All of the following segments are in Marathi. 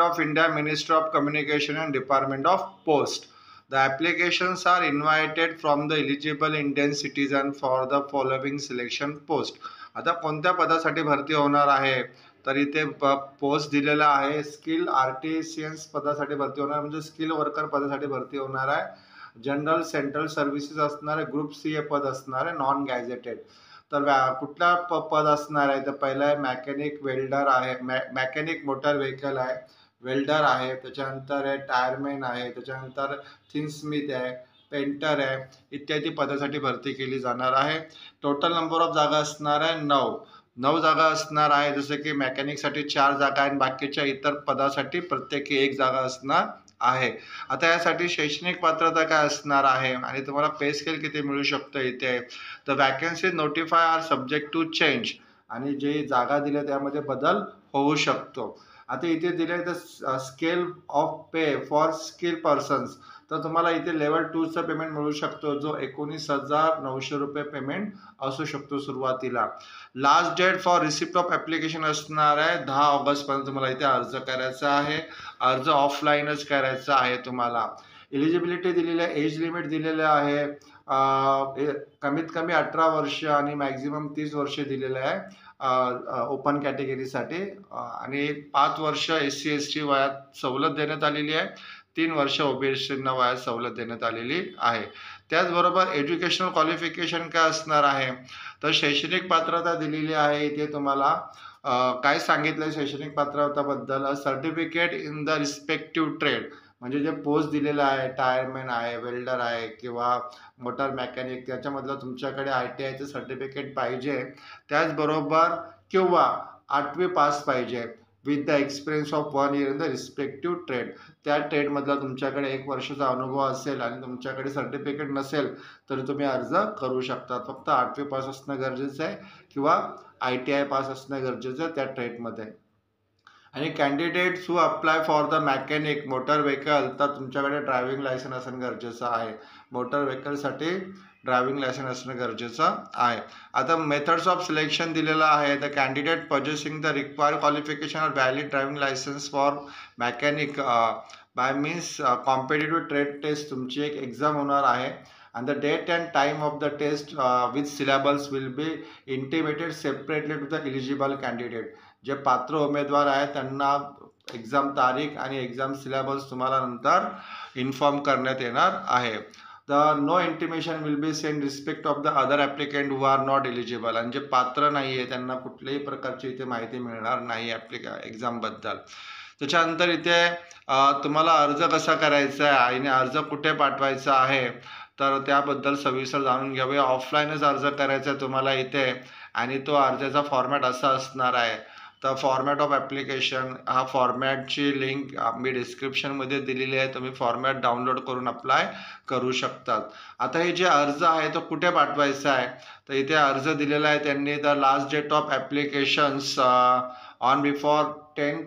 of India, Ministry of Communication and Department of Post. The applications are invited from the eligible Indian citizen for the following selection post. आता कोणत्या पदासाठी भरती होणार आहे तर इथे पोस्ट दिलेला आहे. स्किल आर्टिसियन्स पदासाठी भरती होणार, म्हणजे स्किल वर्कर पदासाठी भरती होणार आहे. जनरल सेंट्रल सर्व्हिसेस असणार आहे. ग्रुप सी हे पद असणार आहे, नॉन गॅझेटेड. तर कुठला पद असणार आहे तर पहिला आहे मॅकॅनिक वेल्डर आहे, मॅकॅनिक मोटर व्हेकल आहे, वेल्डर आहे, त्याच्यानंतर आहे टायरमॅन आहे, त्याच्यानंतर थिनस्मिथ आहे, पेंटर आहे, इत्यादी पदासाठी भरती केली जाणार आहे. टोटल नंबर ऑफ जागा असणार आहे 9 जागा असणार आहे. जसे की मेकॅनिकसाठी 4 जागा आणि बाकीच्या इतर पदासाठी प्रत्येकी 1 जागा असणार आहे. आता यासाठी शैक्षणिक पात्रता काय असणार आहे आणि तुम्हाला पे स्केल किती मिळू शकतं इथे. तर vacancy notify are subject to change, आणि जे जागा दिल्या त्यामध्ये बदल होऊ शकतो. आता इथे दिले तर scale of pay for skill persons, तर तुम्हाला इथे लेवल 2चं पेमेंट मिळू शकतो, जो 19,900 रुपये पेमेंट असू शकतो सुरुवातीला. Last date for receipt of application असणार आहे 10 ऑगस्टपर्यंत तुम्हाला इथे अर्ज करायचा आहे. अर्ज ऑफलाईनच करायचा आहे तुम्हाला. एलिजिबिलिटी दिलेली आहे, एज लिमिट दिलेलं आहे, कमीत कमी 18 वर्ष आणि मॅक्झिमम 30 वर्ष दिलेलं आहे ओपन कॅटेगरीसाठी, आणि 5 वर्ष SC ST वयात सवलत देण्यात आलेली आहे, 3 वर्ष ओबीसींना वयात सवलत देण्यात आलेली आहे. त्याचबरोबर एज्युकेशनल क्वालिफिकेशन काय असणार आहे तर शैक्षणिक पात्रता दिलेली आहे. इथे तुम्हाला काय सांगितलं शैक्षणिक पात्रताबद्दल, certificate in the respective trade, म्हणजे जे पोस्ट दिलेला आहे टायरमॅन आहे, वेल्डर आहे किंवा मोटर मेकॅनिक, त्याच्यामधलं तुमच्याकडे ITIचं सर्टिफिकेट पाहिजे. त्याचबरोबर किंवा 8वी पास पाहिजे with the experience of 1 year in the respective trade. त्या ट्रेडमधला तुमच्याकडे 1 वर्षाचा अनुभव असेल आणि तुमच्याकडे सर्टिफिकेट नसेल तर तुम्ही अर्ज करू शकता. फक्त 8वी पास असणं गरजेचं आहे किंवा ITI पास असणं गरजेचं आहे त्या ट्रेडमध्ये. आणि candidates who apply for the mechanic motor vehicle, तर तुमच्याकडे ड्रायव्हिंग लायसन्स असणं गरजेचं आहे. मोटर व्हेकलसाठी ड्रायव्हिंग लायसन्स असणं गरजेचं आहे. आता मेथड्स ऑफ सिलेक्शन दिलेलं आहे. The candidate possessing the required qualification or valid driving licence for mechanic by means competitive trade test, तुमची एक एक्झाम होणार आहे. and the date and time of the test with syllables will be intimated separately to the eligible candidate. जे पात्र उमेदवार आहेत त्यांना एक्झाम तारीख आणि एक्झाम सिलेबस तुम्हाला नंतर इन्फॉर्म करण्यात येणार आहे. The no intimation will be send respect of the other applicant who are not eligible, आणि जे पात्र नाही आहे त्यांना कुठल्याही प्रकारची इथे माहिती मिळणार नाही एक्झामबद्दल. त्याच्यानंतर इथे तुम्हाला अर्ज कसा करायचा आहे आणि अर्ज कुठे पाठवायचा आहे तर त्याबद्दल सविस्तर जाणून घ्यावे. ऑफलाईनच अर्ज करायचा आहे तुम्हाला इथे, आणि तो अर्जाचा फॉर्मॅट असा असणार आहे. तर फॉर्मॅट ऑफ ॲप्लिकेशन, हा फॉर्मॅटची लिंक मी डिस्क्रिप्शनमध्ये दिलेली आहे, तुम्ही फॉर्मॅट डाउनलोड करून अप्लाय करू शकतात. आता हे जे अर्ज आहे तो कुठे पाठवायचा आहे तर इथे अर्ज दिलेला आहे त्यांनी. The last date of applications on before 10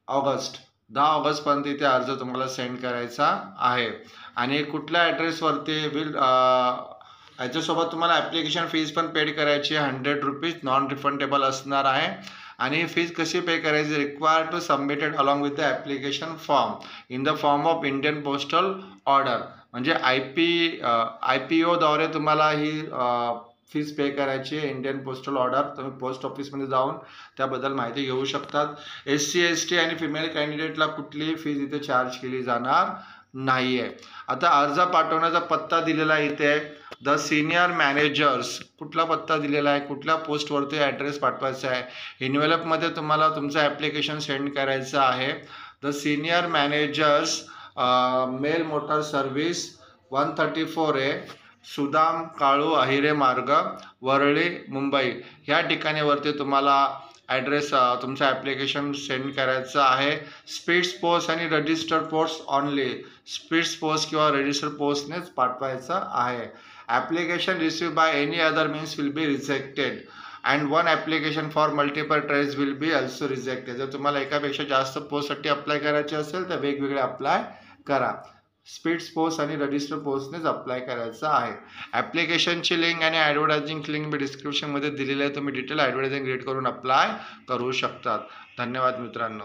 August, 10 ऑगस्टपर्यंत इथे अर्ज तुम्हाला सेंड करायचा आहे. आणि कुठल्या ॲड्रेसवरती विल याच्यासोबत तुम्हाला ॲप्लिकेशन फीज पण पेड करायची आहे, 100 रुपीज नॉन रिफंडेबल असणार आहे. आणि फीज कशी पे करायची, required to submitted along with the application form in the form of Indian postal order, म्हणजे IPO द्वारे तुम्हाला ही फीज पे करायची आहे. इंडियन पोस्टल ऑर्डर, तुम्ही पोस्ट ऑफिसमध्ये जाऊन त्याबद्दल माहिती घेऊ शकतात. SC ST आणि फिमेल कॅन्डिडेटला कुठलीही फीज इथे चार्ज केली जाणार नाही आहे. आता अर्ज पाठवण्याचा पत्ता दिलेला आहे इथे. द सिनियर मॅनेजर्स, कुठला पत्ता दिलेला आहे, कुठल्या पोस्टवरती ॲड्रेस पाठवायचा आहे. इन्व्हेलपमध्ये तुम्हाला तुमचं ॲप्लिकेशन सेंड करायचं आहे. The senior managers mail motor service 134A Sudam Kalu Ahire Marg, Worli, Mumbai, ह्या ठिकाणीवरती तुम्हाला ॲड्रेस तुमचं ॲप्लिकेशन सेंड करायचं आहे. Speeds post and registered post only, speeds post किंवा रजिस्टर्ड पोस्टनेच पाठवायचं आहे. Application receive by any other means will be rejected and one application for multiple trades will be also rejected. जर तुम्हाला एकापेक्षा जास्त पोस्टसाठी अप्लाय करायचे असेल तर वेगवेगळे अप्लाय करा. स्पीड्स पोस्ट आणि रजिस्टर पोस्टनेच अप्लाय करायचं आहे. ॲप्लिकेशनची लिंक आणि ॲडव्हर्टायझिंग लिंक मी डिस्क्रिप्शनमध्ये दिलेली आहे, तुम्ही डिटेल ॲडव्हर्टायझिंग रीड करून अप्लाय करू शकतात. धन्यवाद मित्रांनो.